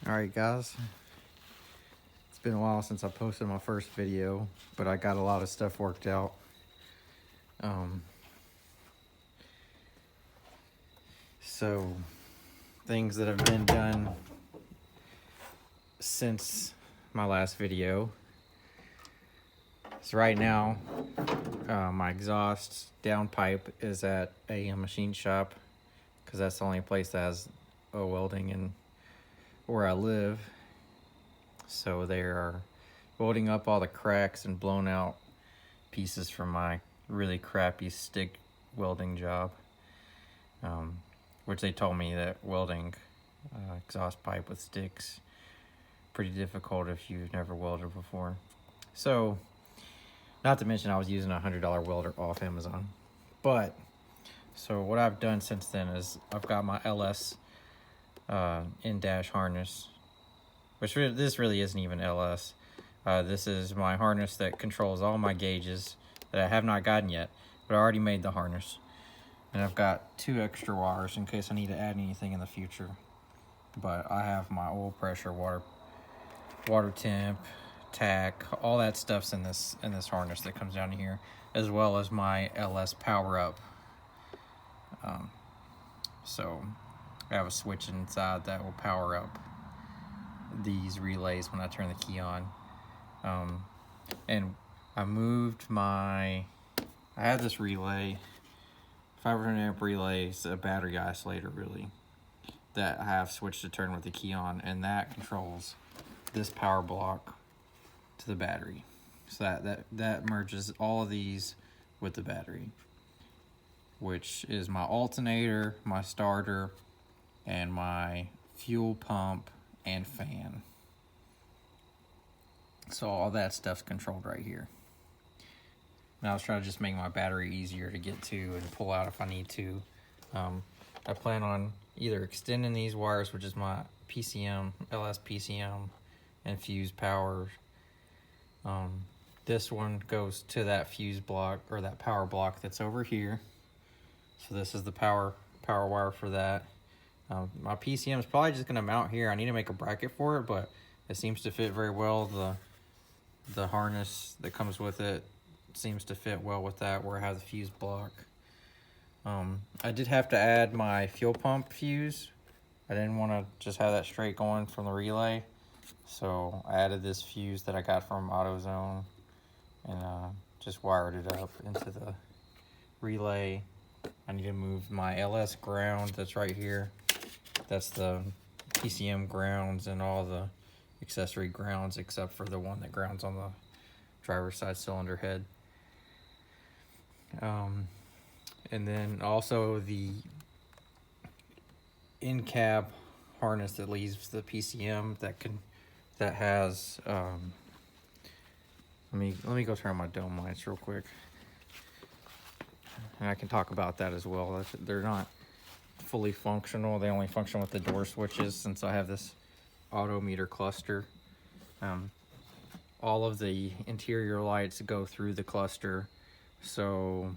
Alright guys, it's been a while since I posted my first video, but I got a lot of stuff worked out. So things that have been done since my last video. So right now, my exhaust downpipe is at a machine shop because that's the only place that has welding in where I live. So they are welding up all the cracks and blown out pieces from my really crappy stick welding job, which they told me that welding exhaust pipe with sticks pretty difficult if you've never welded before. So not to mention I was using a $100 welder off Amazon. But so what I've done since then is I've got my LS in-dash harness, which this really isn't even LS. This is my harness that controls all my gauges that I have not gotten yet, but I already made the harness. And I've got 2 extra wires in case I need to add anything in the future. But I have my oil pressure, water temp, tack, all that stuff's in this harness that comes down here, as well as my LS power up. So I have a switch inside that will power up these relays when I turn the key on. And I moved I have this relay, 500 amp relay, it's a battery isolator really, that I have switched to turn with the key on, and that controls this power block to the battery. So that merges all of these with the battery, which is my alternator, my starter, and my fuel pump and fan. So all that stuff's controlled right here. And I was trying to just make my battery easier to get to and pull out if I need to. I plan on either extending these wires, which is my PCM, LS PCM, and fuse power. This one goes to that fuse block, or that power block that's over here. So this is the power wire for that. My PCM is probably just gonna mount here. I need to make a bracket for it, but it seems to fit very well. The harness that comes with it seems to fit well with that, where I have the fuse block. I did have to add my fuel pump fuse. I didn't want to just have that straight going from the relay, so I added this fuse that I got from AutoZone and just wired it up into the relay. I need to move my LS ground that's right here. That's the PCM grounds and all the accessory grounds except for the one that grounds on the driver's side cylinder head. And then also the in-cab harness that leaves the PCM that has let me go turn on my dome lights real quick, and I can talk about that as well. They're not fully functional. They only function with the door switches since I have this auto meter cluster. All of the interior lights go through the cluster, so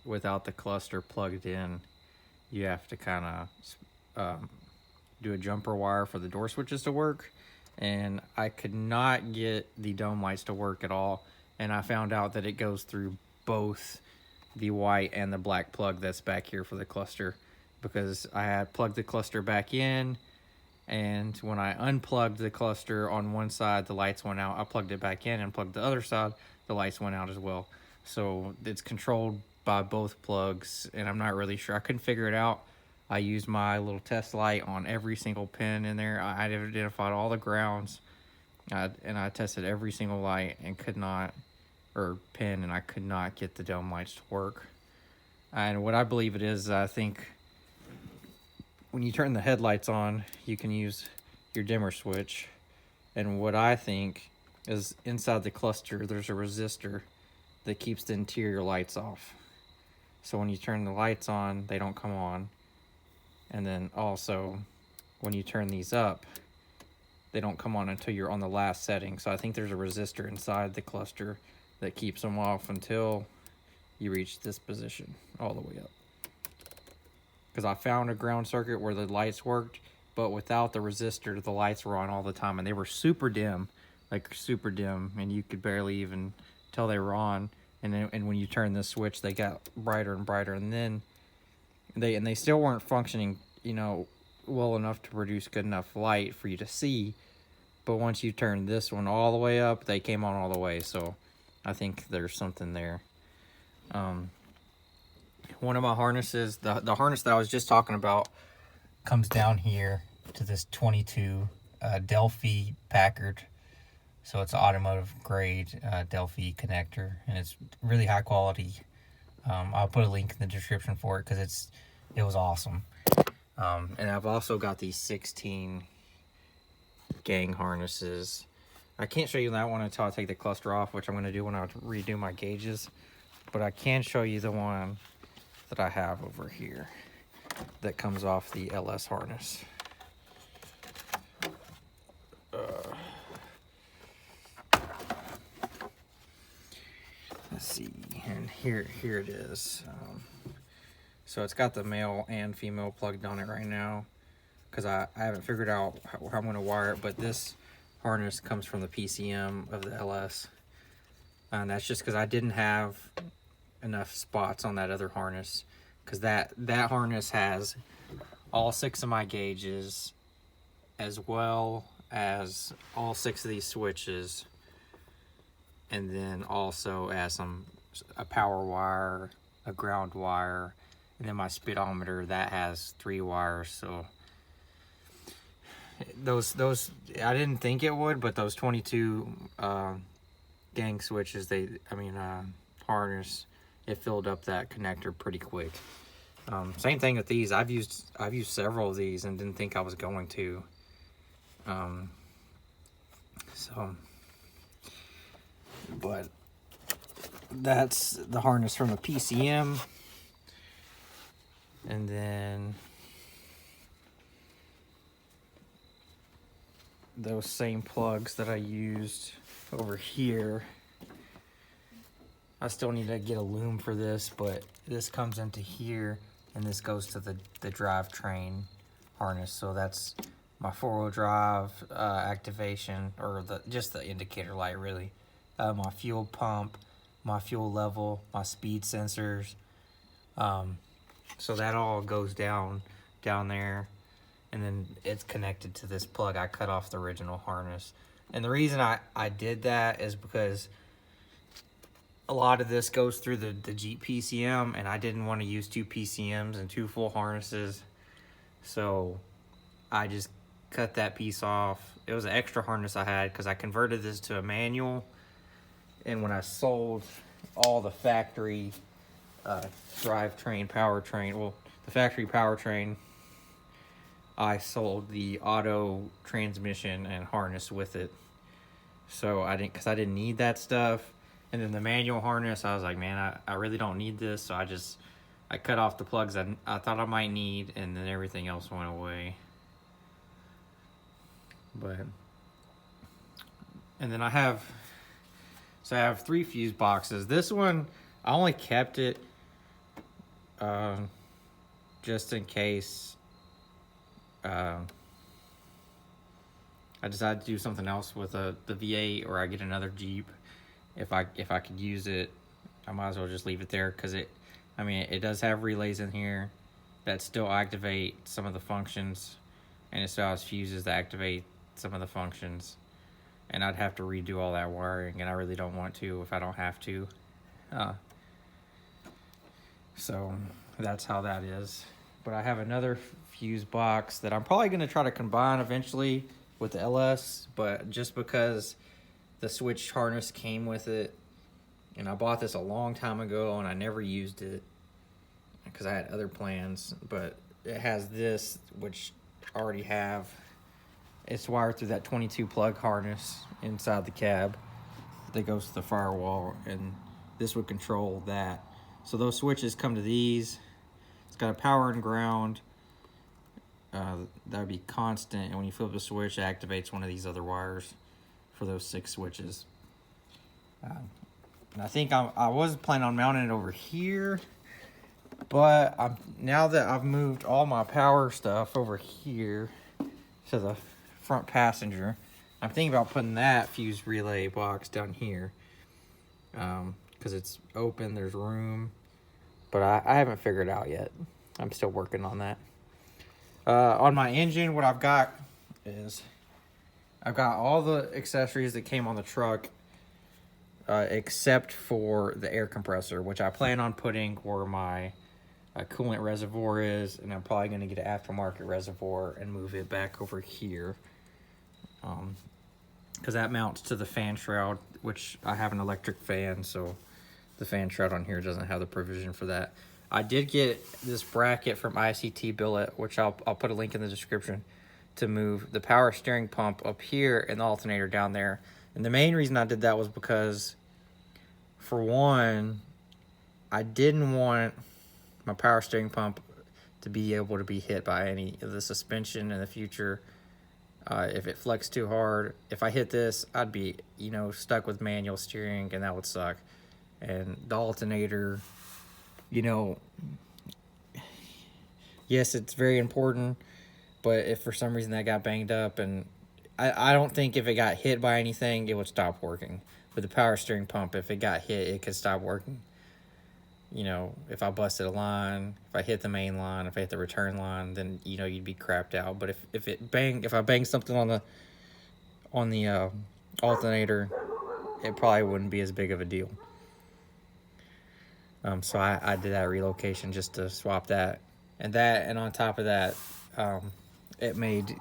without the cluster plugged in, you have to kind of do a jumper wire for the door switches to work, and I could not get the dome lights to work at all, and I found out that it goes through both the white and the black plug that's back here for the cluster, because I had plugged the cluster back in, and when I unplugged the cluster on one side, the lights went out. I plugged it back in and plugged the other side, the lights went out as well. So it's controlled by both plugs, and I'm not really sure. I couldn't figure it out. I used my little test light on every single pin in there. I identified all the grounds, and I tested every single light and could not, or pin, and I could not get the dome lights to work. And what I believe it is, I think when you turn the headlights on, you can use your dimmer switch. And what I think is inside the cluster, there's a resistor that keeps the interior lights off. So when you turn the lights on, they don't come on. And then also, when you turn these up, they don't come on until you're on the last setting. So I think there's a resistor inside the cluster that keeps them off until you reach this position all the way up. Because I found a ground circuit where the lights worked, but without the resistor, the lights were on all the time, and they were super dim, like super dim, and you could barely even tell they were on. And then, and when you turn this switch, they got brighter and brighter, and then they still weren't functioning, you know, well enough to produce good enough light for you to see. But once you turn this one all the way up, they came on all the way. So I think there's something there. One of my harnesses, the harness that I was just talking about, comes down here to this 22 Delphi Packard. So it's an automotive grade Delphi connector, and it's really high quality. I'll put a link in the description for it because it was awesome. And I've also got these 16 gang harnesses. I can't show you that one until I take the cluster off, which I'm going to do when I redo my gauges. But I can show you the one that I have over here that comes off the LS harness. Let's see, and here it is. So it's got the male and female plugged on it right now, because I haven't figured out how I'm going to wire it, but this harness comes from the PCM of the LS, and that's just because I didn't have enough spots on that other harness, because that harness has all 6 of my gauges, as well as all 6 of these switches, and then also as a power wire, a ground wire, and then my speedometer that has 3 wires. So those I didn't think it would, but those 22 gang switches, harness, it filled up that connector pretty quick. Same thing with these. I've used several of these and didn't think I was going to. But that's the harness from the PCM. And then those same plugs that I used over here. I still need to get a loom for this, but this comes into here, and this goes to the drivetrain harness. So that's my 4-wheel drive activation, or just the indicator light, really. My fuel pump, my fuel level, my speed sensors. So that all goes down there, and then it's connected to this plug. I cut off the original harness. And the reason I did that is because a lot of this goes through the Jeep PCM, and I didn't want to use 2 PCMs and 2 full harnesses. So I just cut that piece off. It was an extra harness I had because I converted this to a manual. And when I sold all the factory powertrain, the factory powertrain, I sold the auto transmission and harness with it. So because I didn't need that stuff. And then the manual harness, I was like, man, I really don't need this. So I cut off the plugs I thought I might need, and then everything else went away. And then I have 3 fuse boxes. This one, I only kept it just in case I decide to do something else with the V8, or I get another Jeep. If I could use it, I might as well just leave it there, because it does have relays in here that still activate some of the functions, and it still has fuses that activate some of the functions. And I'd have to redo all that wiring, and I really don't want to if I don't have to. So that's how that is. But I have another fuse box that I'm probably going to try to combine eventually with the LS, but just because the switch harness came with it, and I bought this a long time ago and I never used it because I had other plans, but it has this, which I already have. It's wired through that 22 plug harness inside the cab that goes to the firewall, and this would control that. So those switches come to these. It's got a power and ground. That would be constant, and when you flip the switch, it activates one of these other wires for those 6 switches. And I think I was planning on mounting it over here, but now that I've moved all my power stuff over here, to the front passenger. I'm thinking about putting that fuse relay box down here, because it's open, there's room, but I haven't figured it out yet. I'm still working on that. On my engine, what I've got is I've got all the accessories that came on the truck, except for the air compressor, which I plan on putting where my coolant reservoir is, and I'm probably going to get an aftermarket reservoir and move it back over here, because that mounts to the fan shroud, which I have an electric fan, so the fan shroud on here doesn't have the provision for that. I did get this bracket from ICT Billet, which I'll put a link in the description, to move the power steering pump up here and the alternator down there. And the main reason I did that was because, for one, I didn't want my power steering pump to be able to be hit by any of the suspension in the future. If it flexed too hard, if I hit this, I'd be, stuck with manual steering, and that would suck. And the alternator, yes, it's very important, but if for some reason that got banged up, and I don't think if it got hit by anything, it would stop working. With the power steering pump, if it got hit, it could stop working. If I busted a line, if I hit the main line, if I hit the return line, then you'd be crapped out. But if I bang something on the alternator, it probably wouldn't be as big of a deal. So I did that relocation just to swap that, and on top of that, it made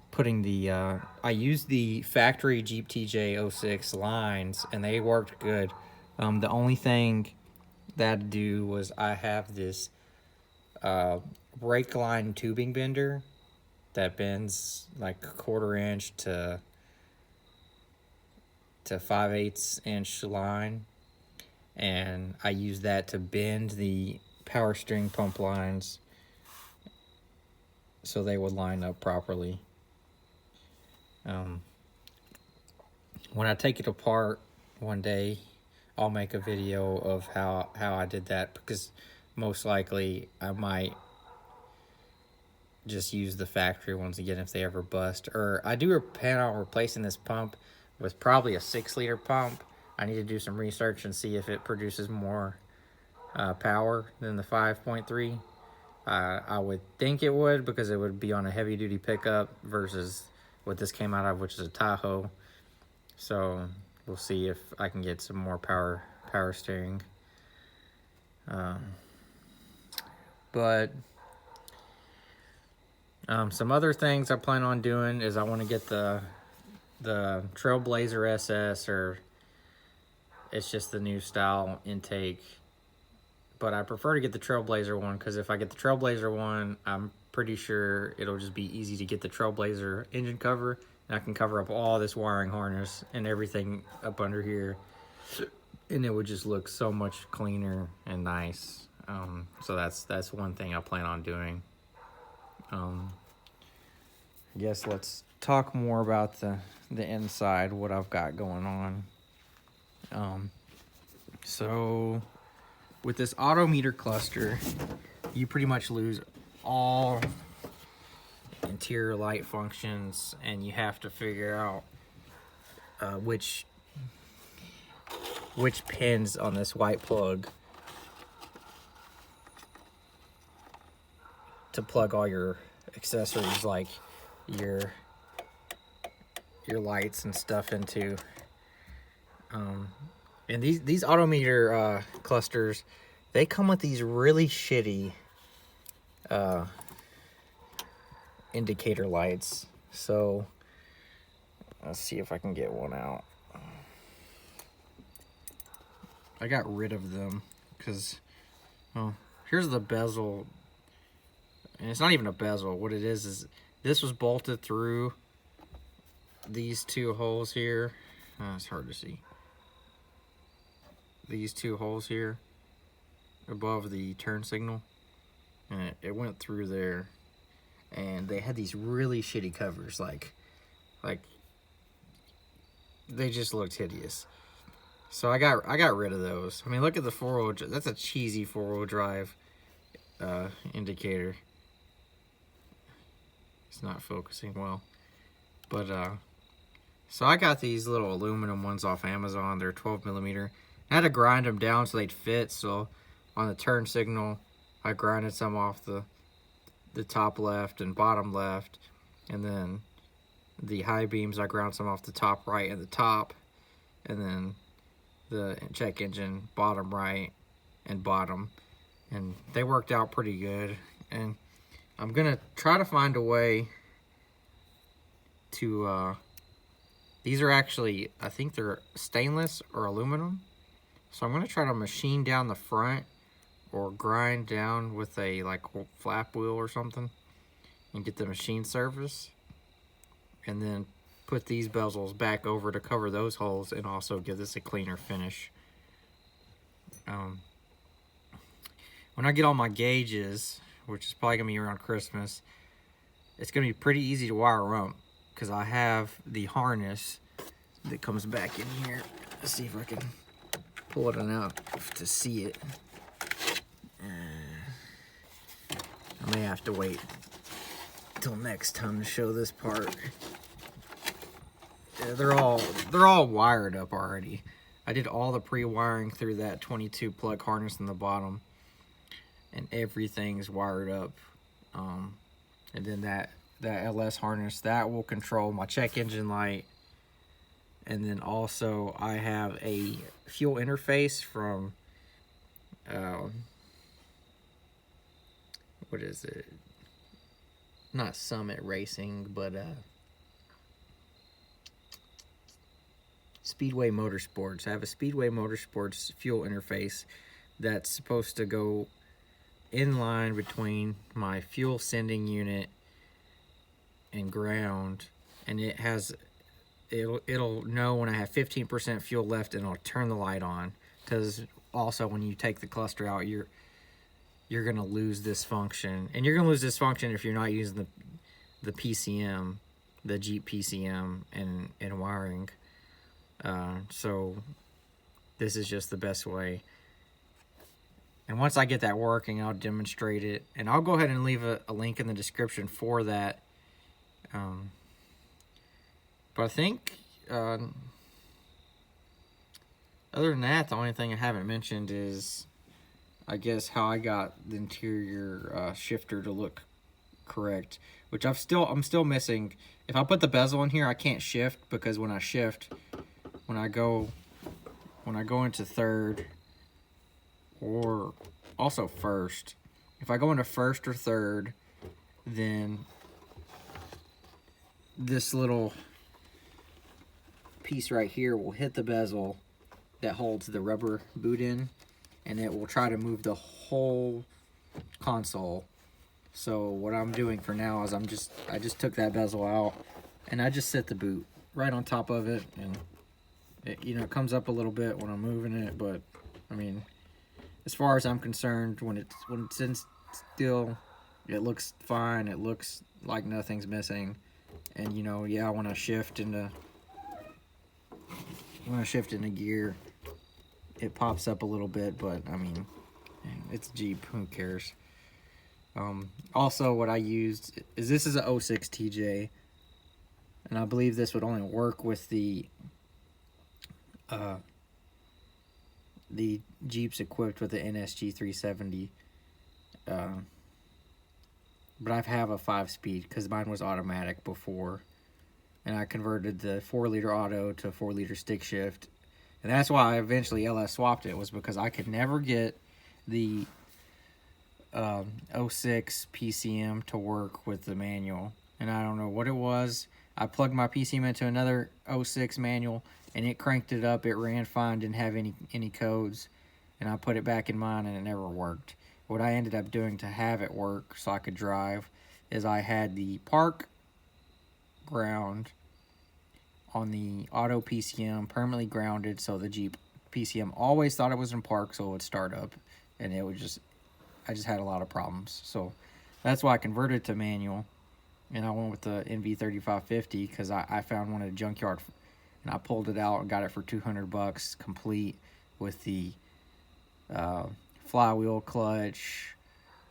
putting the I used the factory Jeep TJ06 lines, and they worked good. The only thing that I had to do was I have this brake line tubing bender that bends like a 1/4 inch to 5/8 inch line, and I use that to bend the power steering pump lines so they would line up properly. When I take it apart one day, I'll make a video of how I did that, because most likely I might just use the factory ones again if they ever bust. Or I do plan on replacing this pump with probably a 6-liter pump. I need to do some research and see if it produces more power than the 5.3. I would think it would, because it would be on a heavy duty pickup versus what this came out of, which is a Tahoe. So we'll see if I can get some more power steering. But some other things I plan on doing is I want to get the Trailblazer SS, or it's just the new style intake. But I prefer to get the Trailblazer one, because if I get the Trailblazer one, I'm pretty sure it'll just be easy to get the Trailblazer engine cover, and I can cover up all this wiring harness and everything up under here, and it would just look so much cleaner and nice. So that's one thing I plan on doing. I guess let's talk more about the inside, what I've got going on. So with this autometer cluster, you pretty much lose all interior light functions, and you have to figure out which pins on this white plug to plug all your accessories, like your lights and stuff, into. And these autometer clusters, they come with these really shitty indicator lights. So let's see if I can get one out. I got rid of them because, here's the bezel. And it's not even a bezel. What it is this was bolted through these two holes here. It's hard to see. These two holes here above the turn signal, and it went through there, and they had these really shitty covers, like they just looked hideous. So I got rid of those. I mean, look at the 4-wheel. That's a cheesy 4-wheel drive indicator. It's not focusing well. But, so I got these little aluminum ones off Amazon. They're 12 millimeter. I had to grind them down so they'd fit. So on the turn signal, I grinded some off the top left and bottom left. And then the high beams, I ground some off the top right and the top. And then the check engine, bottom right and bottom. And they worked out pretty good. And I'm going to try to find a way to, these are actually, I think they're stainless or aluminum. So I'm going to try to machine down the front or grind down with a like flap wheel or something and get the machine surface. And then put these bezels back over to cover those holes and also give this a cleaner finish. When I get all my gauges, which is probably going to be around Christmas, it's going to be pretty easy to wire up because I have the harness that comes back in here. Let's see if I can pull it out to see it. I may have to wait till next time to show this part. Yeah, they're all wired up already. I did all the pre-wiring through that 22 plug harness in the bottom, and everything's wired up. And then that LS harness that will control my check engine light. And then also I have a fuel interface from what is it? Not Summit Racing, but Speedway Motorsports. I have a Speedway Motorsports fuel interface that's supposed to go in line between my fuel sending unit and ground, and it'll know when I have 15% fuel left, and it'll turn the light on. Because also when you take the cluster out, you're gonna lose this function, and you're gonna lose this function if you're not using the PCM, the Jeep PCM, and wiring. So this is just the best way. And once I get that working, I'll demonstrate it, and I'll go ahead and leave a link in the description for that. But I think other than that, the only thing I haven't mentioned is, I guess, how I got the interior shifter to look correct, which I'm still missing. If I put the bezel in here, I can't shift, because when I shift, when I go into third or also first, if I go into first or third, then this little piece right here will hit the bezel that holds the rubber boot in, and it will try to move the whole console. So what I'm doing for now is I just took that bezel out, and I just set the boot right on top of it, and it, you know, it comes up a little bit when I'm moving it, but I mean, as far as I'm concerned, when it's in still, it looks fine. It looks like nothing's missing. And you know, yeah, when I shift into gear, it pops up a little bit, but I mean, it's Jeep, who cares? Also, what I used is, this is a 06 TJ, and I believe this would only work with the Jeeps equipped with the NSG 370. But I have a 5-speed because mine was automatic before, and I converted the 4-liter auto to 4-liter stick shift, and that's why I eventually LS swapped it, was because I could never get the 06 PCM to work with the manual, and I don't know what it was. I plugged my PCM into another 06 manual, and it cranked it up. It ran fine, didn't have any codes, and I put it back in mine, and it never worked. What I ended up doing to have it work so I could drive is I had the park ground on the auto PCM permanently grounded, so the Jeep PCM always thought it was in park, so it would start up, and it would I just had a lot of problems. So that's why I converted to manual, and I went with the NV3550 because I found one at a junkyard, and I pulled it out and got it for $200 complete with the flywheel, clutch,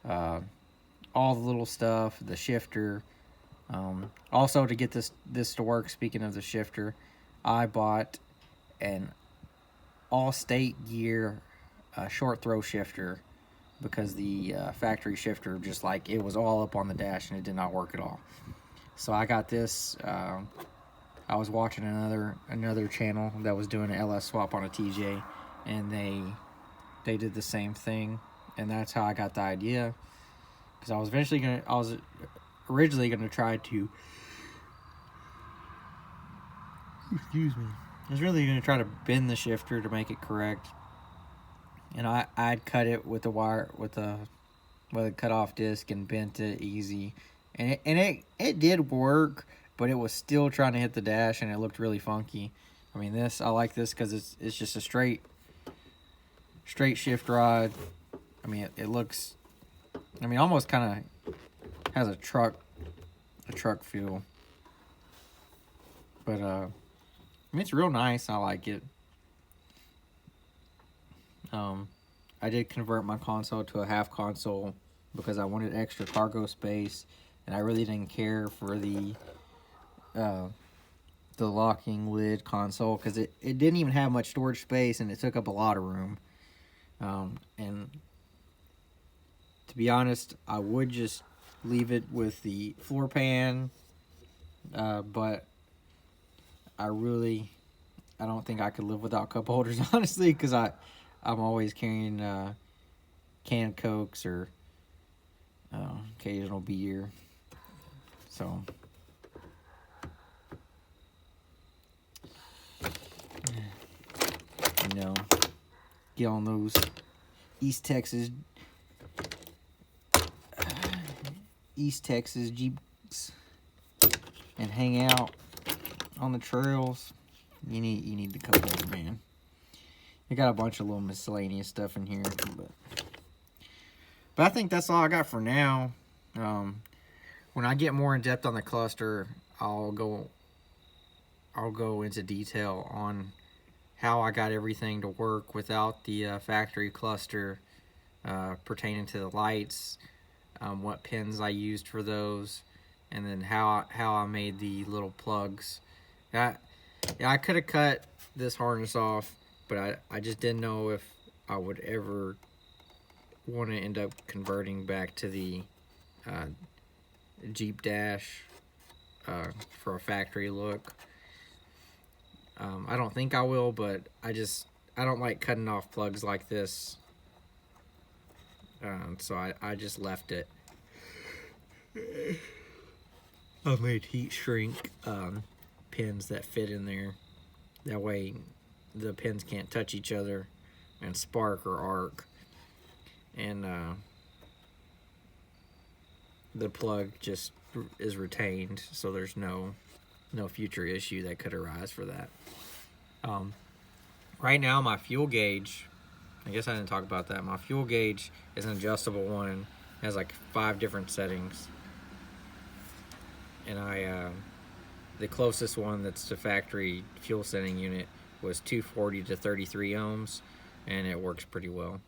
all the little stuff, the shifter, Also, to get this to work, speaking of the shifter, I bought an all-state gear short throw shifter because the factory shifter just like it was all up on the dash and it did not work at all. So I got this. I was watching another channel that was doing an LS swap on a TJ, and they did the same thing, and that's how I got the idea. Because I was originally gonna try to. Excuse me. I was really gonna try to bend the shifter to make it correct, and I'd cut it with the wire with a cut-off disc and bent it easy, and it did work, but it was still trying to hit the dash, and it looked really funky. I mean, I like this because it's just a straight shift rod. I mean, it looks. I mean, almost kind of has a truck feel, but I mean, it's real nice. I like it. I did convert my console to a half console because I wanted extra cargo space, and I really didn't care for the locking lid console because it didn't even have much storage space, and it took up a lot of room. And to be honest, I would just leave it with the floor pan, but I don't think I could live without cup holders, honestly, because I'm always carrying canned Cokes or occasional beer. So, you know, get on those East Texas Jeeps and hang out on the trails. You need the cup holder, man. I got a bunch of little miscellaneous stuff in here, but I think that's all I got for now. When I get more in depth on the cluster, I'll go into detail on how I got everything to work without the factory cluster, pertaining to the lights, what pins I used for those, and then how I made the little plugs. I could have cut this harness off, but I just didn't know if I would ever want to end up converting back to the Jeep dash for a factory look. I don't think I will, but I don't like cutting off plugs like this, so I just left it. I made heat shrink pins that fit in there. That way the pins can't touch each other and spark or arc. And the plug just is retained, so there's no future issue that could arise for that. Right now my fuel gauge, I guess I didn't talk about that. My fuel gauge is an adjustable one. It has like 5 different settings. And the closest one that's to factory fuel setting unit was 240 to 33 ohms, and it works pretty well.